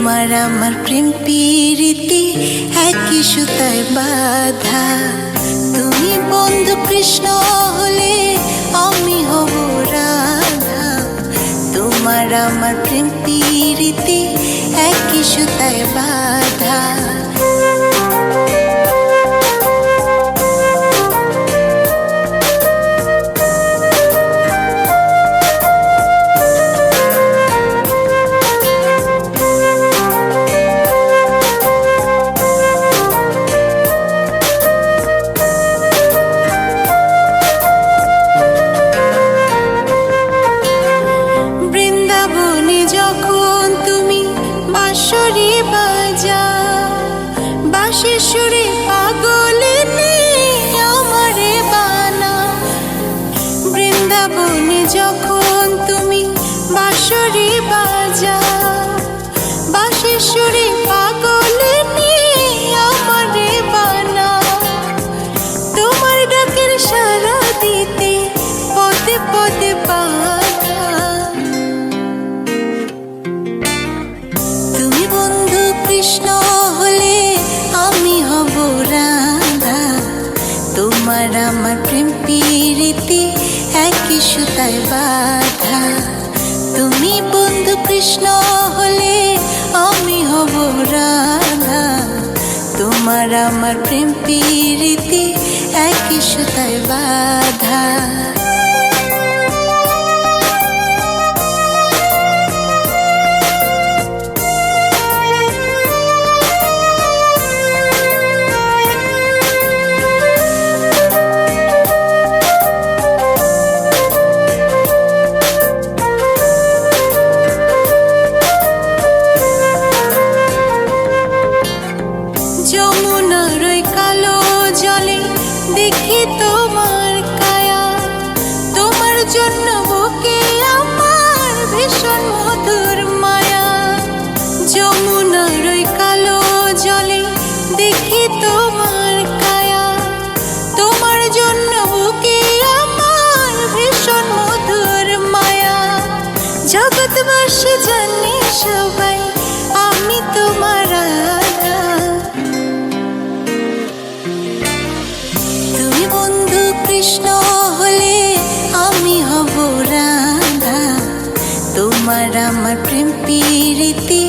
তোমার আমার প্রেম প্রীতি একই সুতায় বাঁধা। তুমি বন্ধু কৃষ্ণ হলে আমি হব রাধা। তোমার আমার প্রেম প্রীতি একই সুতায় বাঁধা। সুরে পাগলিনী আমারে বানা। বৃন্দাবনে যখন তুমি বাঁশরি বাজাও, বাঁশির সুরে পাগলিনী আমারে বানা। তোমার ডাকের সাড়া দিতে পদে পদে বাধা। তুমি বন্ধু কৃষ্ণ হলে আমি হব রাধা। তোমার আমার প্রেম প্রীতি একই সুতায় বাঁধা। তুমি বন্ধু কৃষ্ণ হলে আমি হব রাধা। তোমার আমার প্রেম প্রীতি একই সুতায় বাঁধা। যমুনার ওই কালো জলে দেখি তোমার কায়া। তোমার জন্য বুকে আমার ভীষণ মধুর মায়া। যমুনার ওই কালো জলে দেখি তোমার কায়া। তোমার জন্য বুকে আমার ভীষণ মধুর মায়া। জগৎবাসী জানে সবাই আমি তোমার রাধা। তুমি বন্ধু কৃষ্ণ হলে আমি হব রাধা। তোমার আমার প্রেম প্রীতি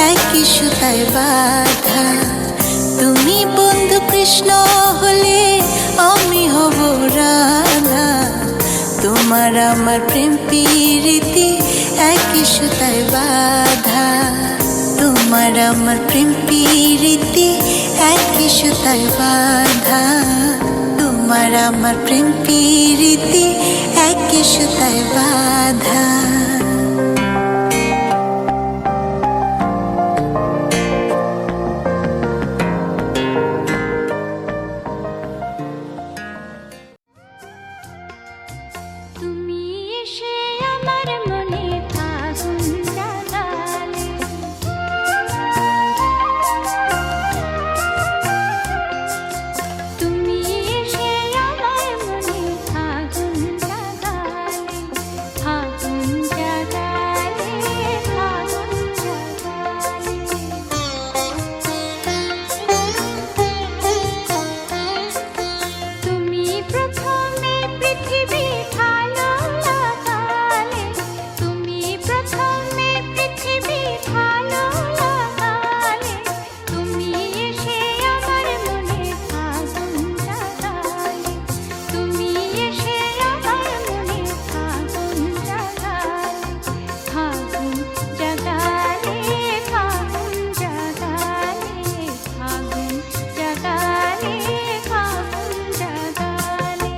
একই সুতায় বাঁধা। তুমি বন্ধু কৃষ্ণ হলে আমি হব রাধা। তোমার আমার প্রেম প্রীতি একই সুতায় বাঁধা। তোমার আমার প্রেম প্রীতি একই সুতায় বাঁধা। তোমার আমার প্রেম প্রীতি একই সুতায় বাঁধা। তুমি এসে আমার মনে আগুন জ্বালালে। তুমি এসে আমার মনে আগুন জ্বালালে। আগুন জ্বালালে, আগুন জ্বালালে। তুমি প্রথমে পৃথিবী ভালো লাগালে। তুমি প্রথমে পৃথিবী ভালো লাগালে। তুমি এসে আমার মনে আগুন জ্বালালে। তুমি এসে আমার মনে আগুন জ্বালালে। আগুন জ্বালালে, আগুন জ্বালালে। আগুন জ্বালালে, আগুন জ্বালালে।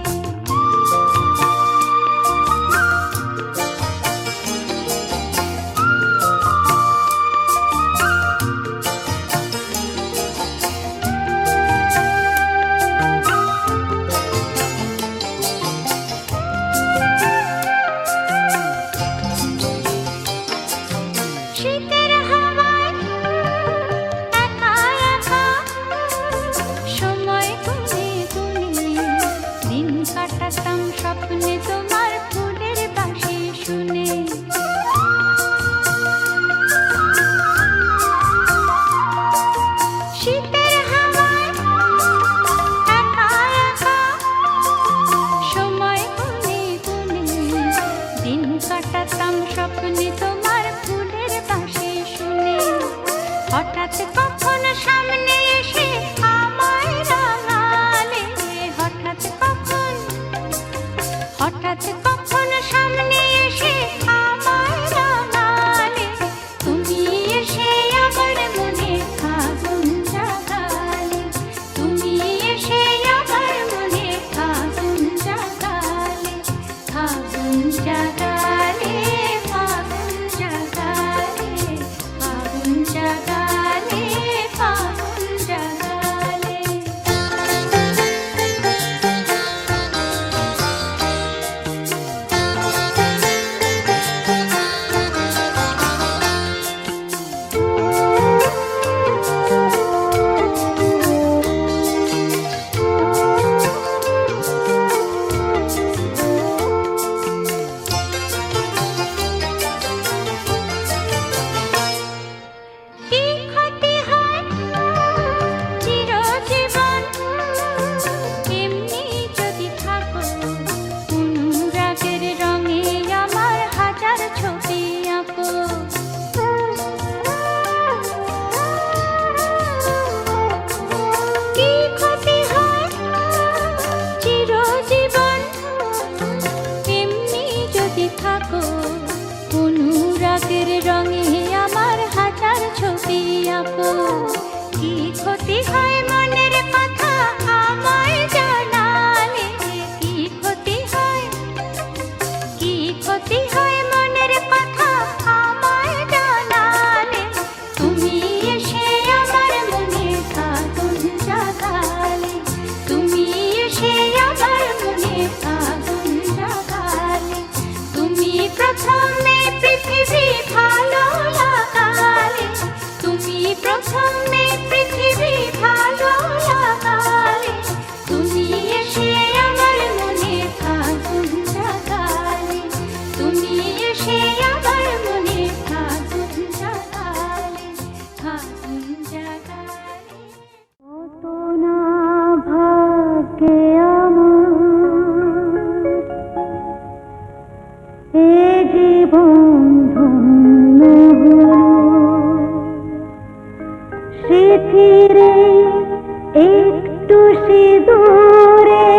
শীতের হাওয়ায় একা একা সময় গুনে গুনে দিন কাটাতাম স্বপ্নে তোমার ফুলের বাঁশি শুনে। আপু কি ক্ষতি হয় মনের কথা আমায় জানালে কি ক্ষতি হয় মনের কথা আমায় জানালে তুমি এসে আমার মনে আগুন জাগালে তুমি এসে আমার মনে আগুন জাগালে তুমি প্রথমে পৃথিবী ভালো লাগালে তুমি প্রথমে পৃথিবী ভালো লাগালে তুমি এসে আমার মনে আগুন জাগালে তুমি এসে আমার মনে আগুন জাগালে আগুন জাগালে কত না ভাগ্যে আমার এ জীবন ধন্য হলো স্মৃতিরে একটু সিঁদুরে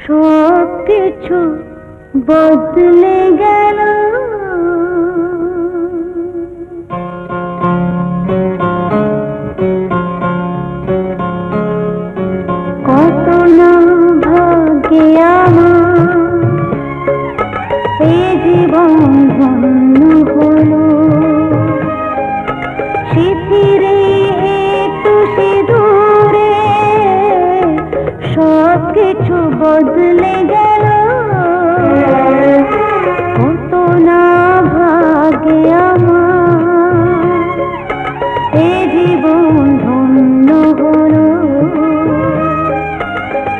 সব কিছু বদলে গেল কত না ভাগ্যে আমার এ জীবন ধন্য হলো স্মৃতিরে একটু সিঁদুরে সব কিছু বদলে গেল কত না ভাগ্যে আমার এ জীবন ধন্য হলো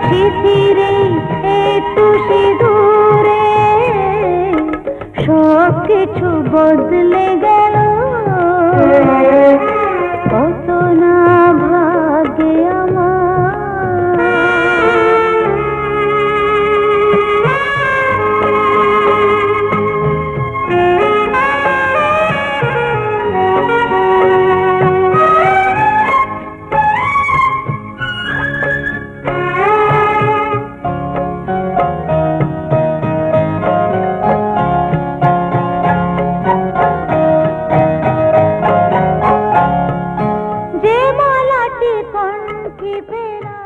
স্মৃতিরে একটু সিঁদুরে সব কিছু বদলে গেল কত না ভাগ্যে আমার যে মালাটি কণ্ঠে পেলা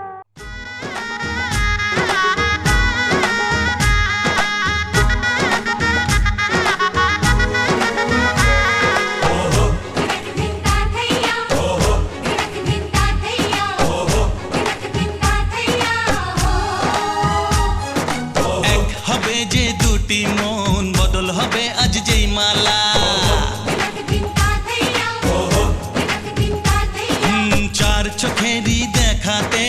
এক হবে যে দুটি মন বদল হবে আজ যেই মালা চার চোখেরই দেখাতে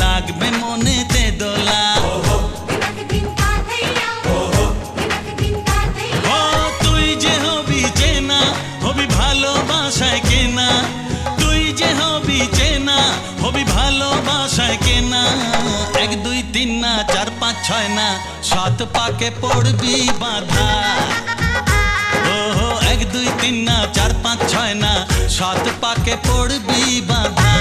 লাগবে মনেতে দোলা ও তুই যে হবি চেনা হবি ভালোবাসায় কেনা তুই যে হবি চেনা হবি ভালোবাসায় কেনা এক দুই তিন না চার পাঁচ ছয় না সাত পাকে পড়বি বাঁধা ও এক দুই তিন না চার পাঁচ ছয় না সাত পাকে পড়বি বাঁধা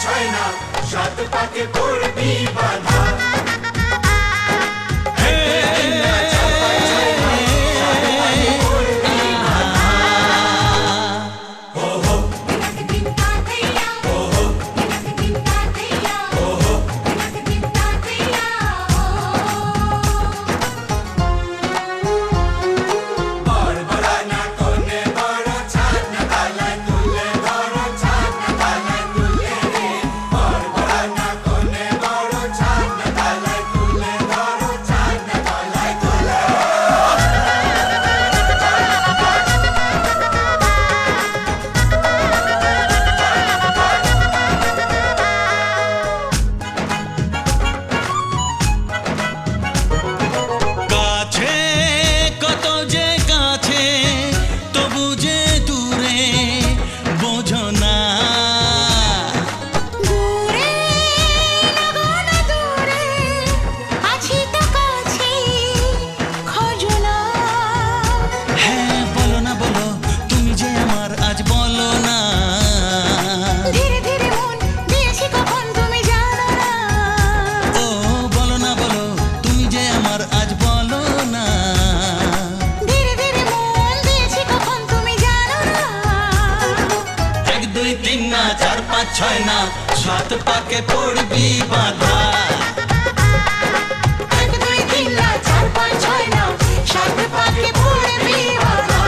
ছয় না সাত পাকে পড়বি বাঁধা 5 6 না 7 পাকে পড়বি বাধা 1 2 3 না 4 5 6 না 7 পাকে পড়বি বাধা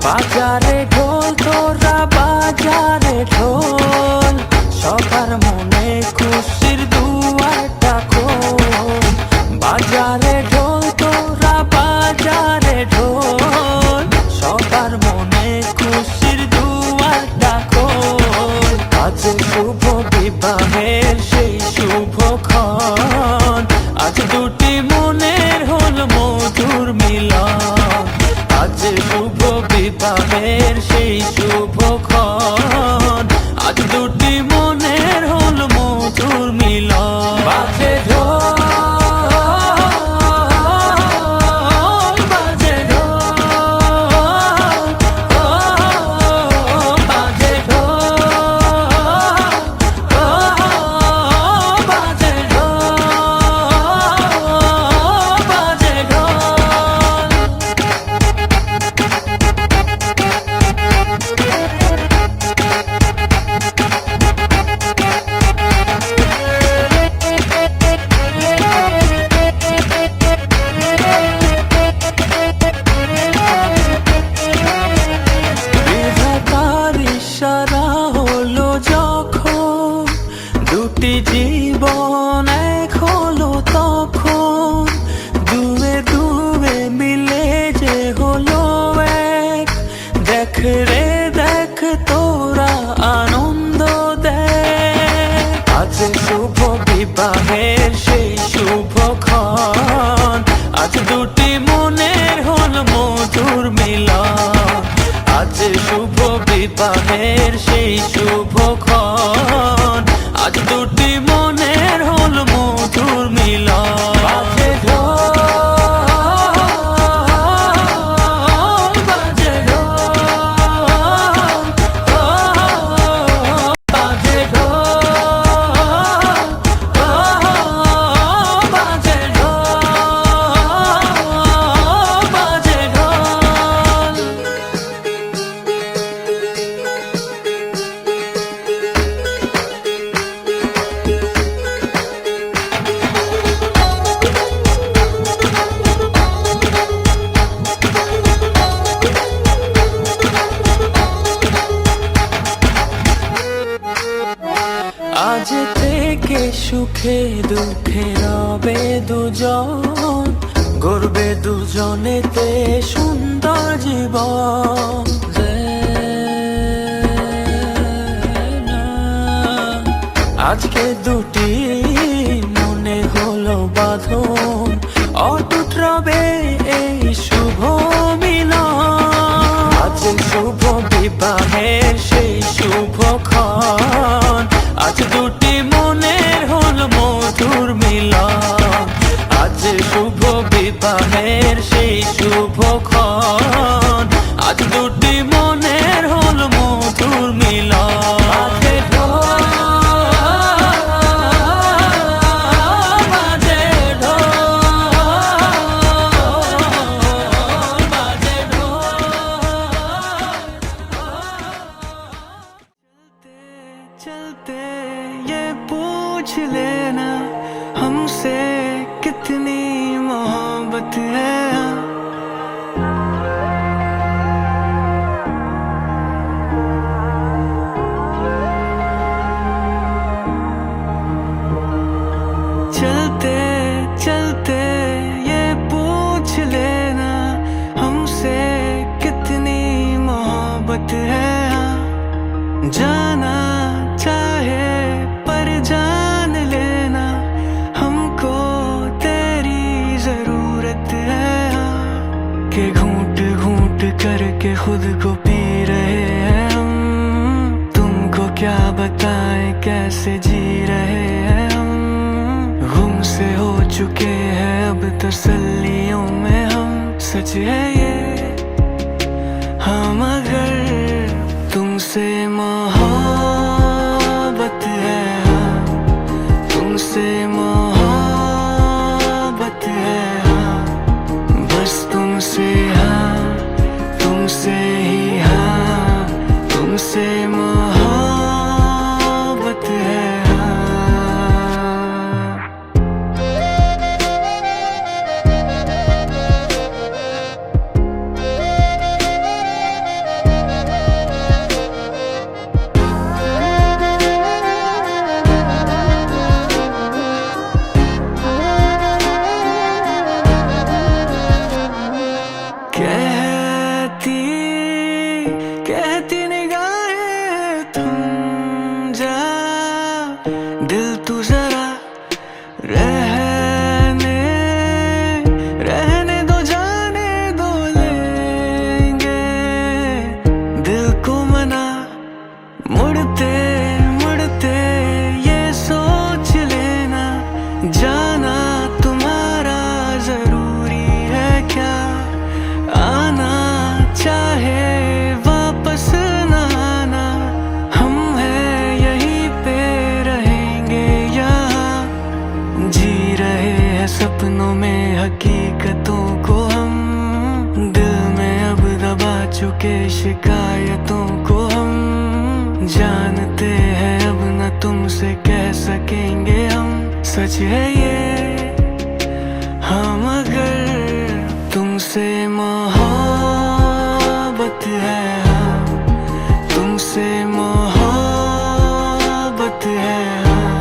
বাজারে ঢোল তোরা বাজারে ঢোল সবার মনে খুশির দুয়ারটা খোল বাজারে ঢোল তোরা বাজারে ঢোল সবার মনে খুশির দুয়ারটা খোল আজ শুভ বিবাহের সেই শুভক্ষণ আজ দুটি মনের হল মধুর মিলন আজ শুভ বিবাহের সেই শুভক্ষণ আজ দুটি মনের হল মধুর মিলন বাজে ঢোল বাজে ঢোল বাজে ঢোল বাজে ঢোল বাজে ঢোল বিধাতার ইশারা হলো যখন দুটি জীবন এক হলো তখন দুয়ে দুয়ে মিলে যে হলো এক দেখ রে দেখ তোরা আনন্দ দেখ আজ শুভ বিবাহের সেই শুভক্ষণ আজ দুটি মনের হল মধুর মিলন আজ শুভ বিবাহের সেই শুভক্ষণ আজ দুটি মনের হল মধুর মিলন বাজে ঢোল বাজে ঢোল বাজে ঢোল বাজে ঢোল বাজে ঢোল আজ থেকে সুখে দুঃখে রবে দুজন গড়বে দুজনেতে সুন্দর জীবন আজকে দুটি মনে হলো বাঁধন অটুট রবে এই শুভ মিলন আজ শুভ বিবাহের সেই শুভক্ষণ আজ দুটি মনের হল মধুর মিলন আজ শুভ বিবাহের সেই শুভক্ষণ আজ দুটি মনের হল মধুর মিলন বাজে ঢোল বাজে ঢোল বাজে ঢোল चलते ये पूछ लेना हमसे कितनी मोहब्बत है चलते चलते ये पूछ लेना हमसे कितनी मोहब्बत है जाना के खुद को पी रहे हैं हम, तुमको क्या बताएं कैसे जी रहे हैं हम। गुम से हो चुके हैं अब तसल्लियों में हम, सच है ये हम अगर तुमसे मोहब्बत है, हाँ तुमसे मोहब्बत है, हाँ बस तुमसे, हाँ तुमसे ही, हाँ तुमसे मोहब्बत है, हाँ। कहती निगाहें थम जा, दिल तू जरा रहने दो, जाने दो लेंगे दिल को मना। मुड़ते मुड़ते ये सोच लेना, जाना तुम्हारा जरूरी है क्या। आना चाहे वापस न आना, हम हैं यहीं पे रहेंगे यहाँ। जी रहे हैं सपनों में हकीकतों को हम, दिल में अब दबा चुके शिकायतों को हम। जानते हैं अब न तुमसे कह सकेंगे हम, सच है ये हम अगर तुमसे मोहब्बत है, हाँ तुमसे मोहब्बत है, हाँ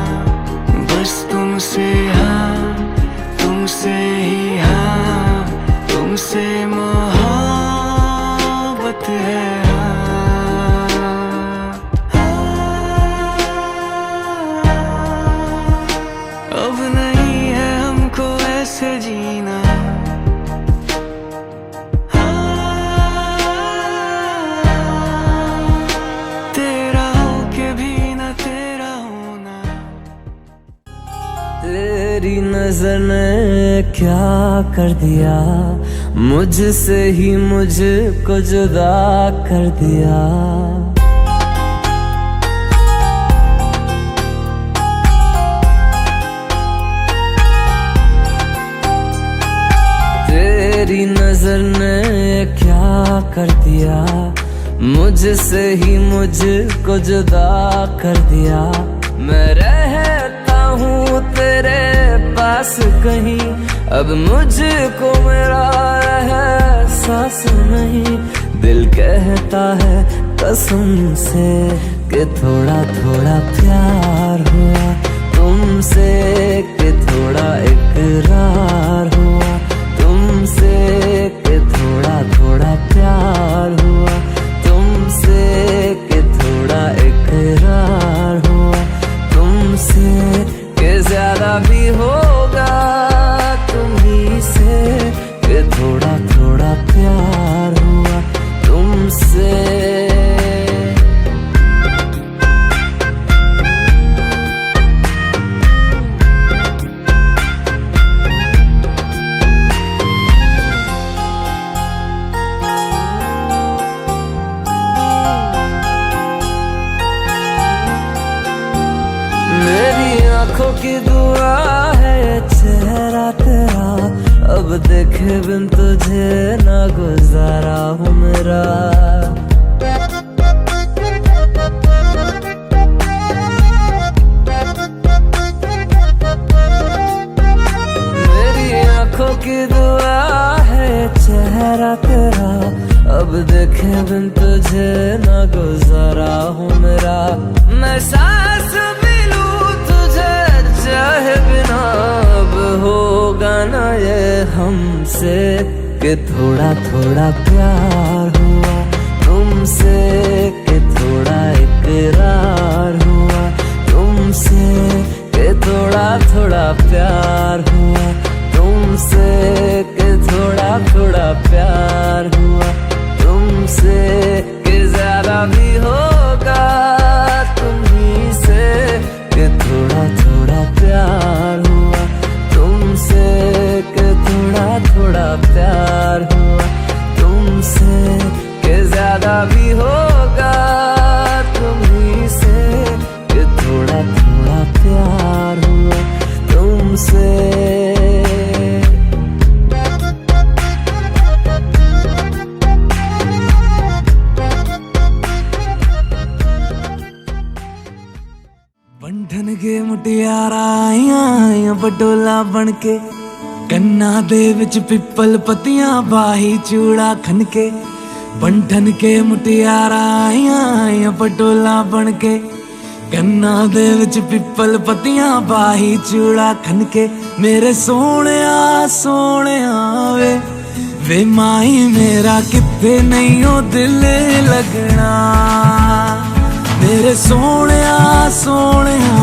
बस तुमसे, हाँ तुमसे ही, हाँ तुमसे मोहब्बत है, अब नहीं है हमको ऐसे जीना। तेरा हो के भी न तेरा होना। तेरी नजर ने क्या कर दिया, मुझसे ही मुझको जुदा कर दिया। तेरी नजर ने क्या कर दिया, मुझसे ही मुझको जुदा कर दिया। मैं रहता हूँ तेरे पास कहीं, अब मुझको मेरा एहसास नहीं। दिल कहता है कसम से कि थोड़ा थोड़ा प्यार हुआ तुमसे, कि थोड़ा इकरार हुआ तुमसे, कि थोड़ा थोड़ा प्यार हुआ तुमसे, कि थोड़ा इकरार हुआ तुमसे, कि ज्यादा भी होगा तुम्ही से, कि थोड़ा थोड़ा प्यार हुआ तुमसे। आँखों की दुआ है चेहरा तेरा, अब देखे बिन तुझे ना गुजारा हूँ मेरा। मेरी आँखों की दुआ है चेहरा तेरा, अब देखे बिन तुझे ना गुजारा हूँ मेरा। मैं सांस चाहे बिना अब होगा ना ये हमसे, कि थोड़ा थोड़ा प्यार हुआ तुमसे, कि थोड़ा इकरार हुआ तुमसे, कि थोड़ा थोड़ा प्यार हुआ तुमसे, कि थोड़ा थोड़ा प्यार हुआ तुमसे। से कि ज्यादा भी होगा तुम्ही से, कि थोड़ा थोड़ा प्यार हुआ तुमसे। बंधन के मुटियारा आइया बटोला बनके, कन्ना दे विच पिपल पतियां बाही चूड़ा खनके। बंधन के मुटियारा आइया बटोला बनके, कन्ना दे विच पिपल पतियां बाही चूड़ा खनके। मेरे सोहणिया सोहणिया वे माई मेरा किथे नहीं ओ दिल लगना। मेरे सोहणिया सोहणिया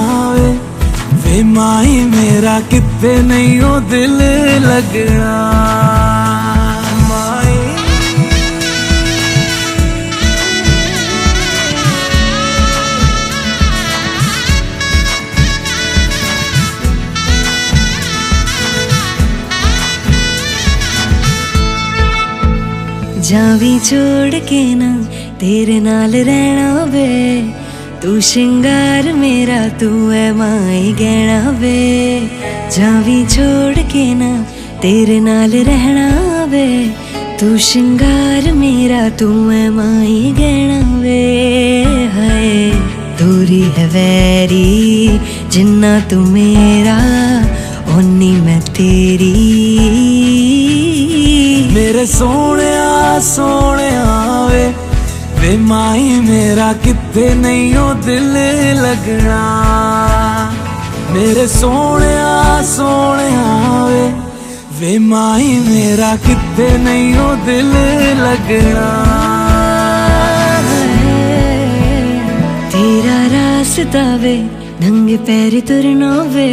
वे माई मेरा किथे नहीं ओ दिल लगना। माई जावी छोड़ के ना तेरे नाल रहना वे, तू शिंगार मेरा तू है माई गहना वे। जावी छोड़ के ना तेरे नाल रहना वे, तू शिंगार मेरा तू है माई गहना वे। हाय दूरी है वैरी जिन्ना तू मेरा ओनी मैं तेरी। मेरे सोहणिया सोहणिया वे माई मेरा किथे नहीं ओ दिल लगना। मेरे सोहणिया सोहणिया वे माई मेरा किथे नहीं ओ दिल लगना। तेरा रास्ता वे नंगे पैर तुरना वे,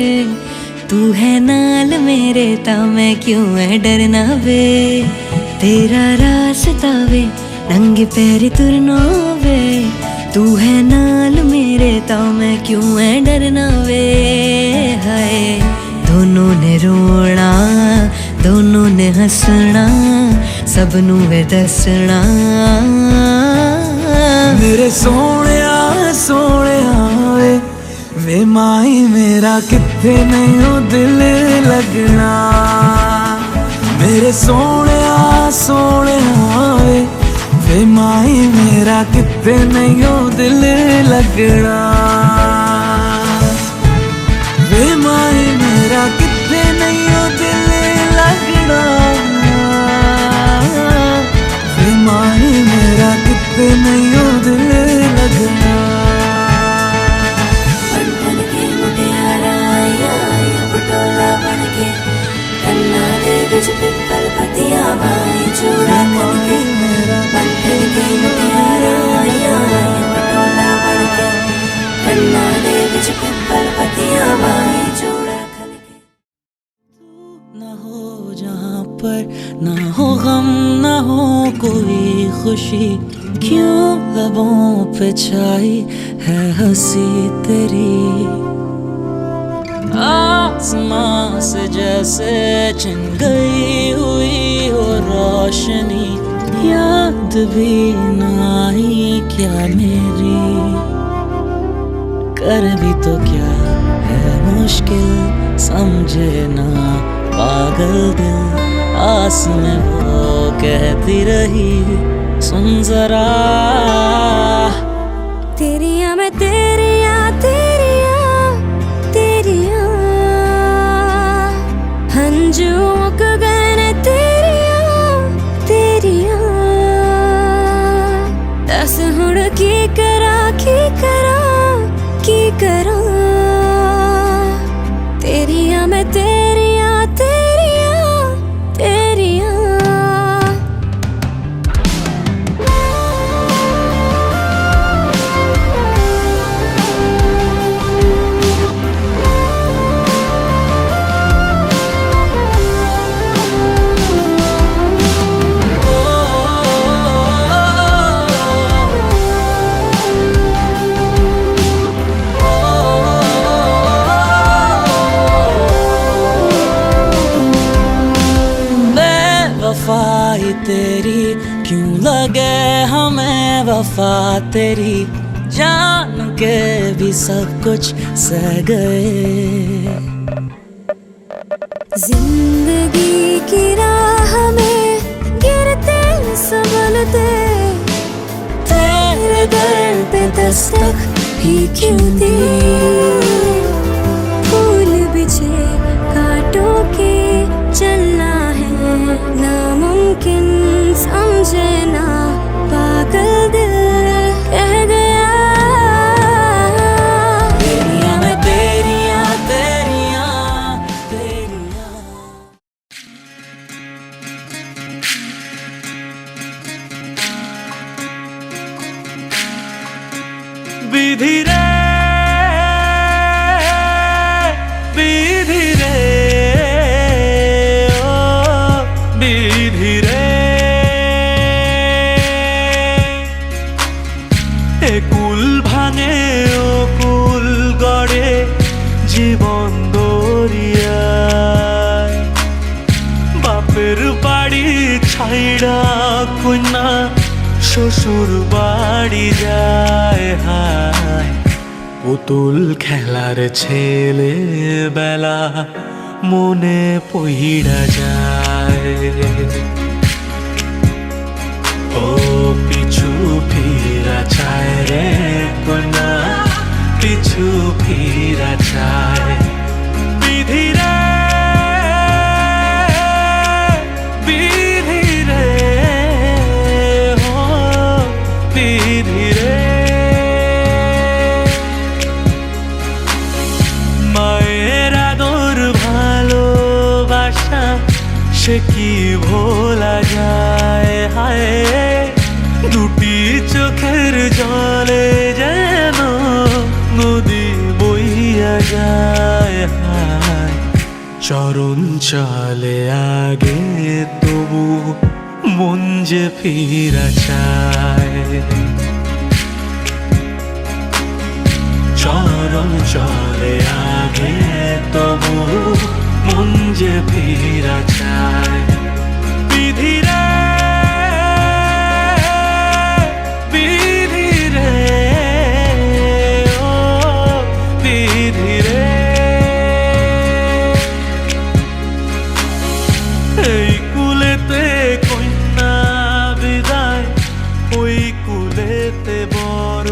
तू है नाल मेरे ता मैं क्यों है डरना वे। तेरा रास्ता वे नंगे पैर तुरना वे, तू है नाल मेरे ता मैं क्यों है डरना वे। हाय दोनों ने रोना दोनों ने हंसना, सबनू वे दसना। मेरे सोहणिया सोहणिया वे माई मेरा किथे नहीं ओ दिल लगना। मेरे सोहणिया सोहणिया वे माई मेरा किथे नहीं ओ दिल लगना। वे माई मेरा किथे नहीं ओ दिल लगना। वे माई मेरा किथे नहीं ओ दिल लगना। पिपल पतियां बाई चूड़ा खनके, बंधन के मुटियारा आया पटोला बनके, कन्ना दे विच पिपल पतियां बाई चूड़ा खनके। तू ना हो जहाँ पर ना हो गम ना हो कोई खुशी, क्यों लबों पे छाई है हंसी तेरी। आसमां से जैसे छिन गई हुई हो रोशनी, याद भी न आई क्या मेरी। कर भी तो क्या है मुश्किल समझे ना पागल दिल। आस में वो कहती रही सुन जरा, तेरिया मैं तेरिया तेरिया तेरिया हंजुओं को गए तेरिया तेरिया। दस हुण की करा की करा की करा, तेरिया मैं तेरिया तेरिया तेरिया। वफा तेरी जान के भी सब कुछ सह गए। जिंदगी की राह में गिरते संभलते तेरे दर पे दस्तक ही क्यों दी। फूल बिछे कांटों के चलना है नामुमकिन समझे ना पागल दिल कह गया। तेरियां मैं तेरियां तेरियां तेरियां। विधि रे विधि रे ओ विधि रे এ কুল ভাঙে ও কুল গড়ে জীবন দরিয়ায় বাপের বাড়ি ছাইড়া কন্যা শ্বশুর বাড়ি যায় হায় পুতুল খেলার ছেলে বেলা মনে পইড়া যায়। ও পিছু ফিরা চায় রে কন্যা পিছু ফিরা চায়। বিধি রে বিধি রে ও বিধি রে মায়ের আদর ভালোবাসা সে কি ভোলা যায় হায় দুটি চোখের জলে যেন নদী বইয়া যায় হায় চরণ চলে আগে তবু মন যে ফিরা চায়। চরণ চলে আগে তবু মন যে ফিরা চায়। বিধি রে বিধি রে ও বিধি রে এই কুলেতে কন্যা বিদায় ওই কুলেতে বড়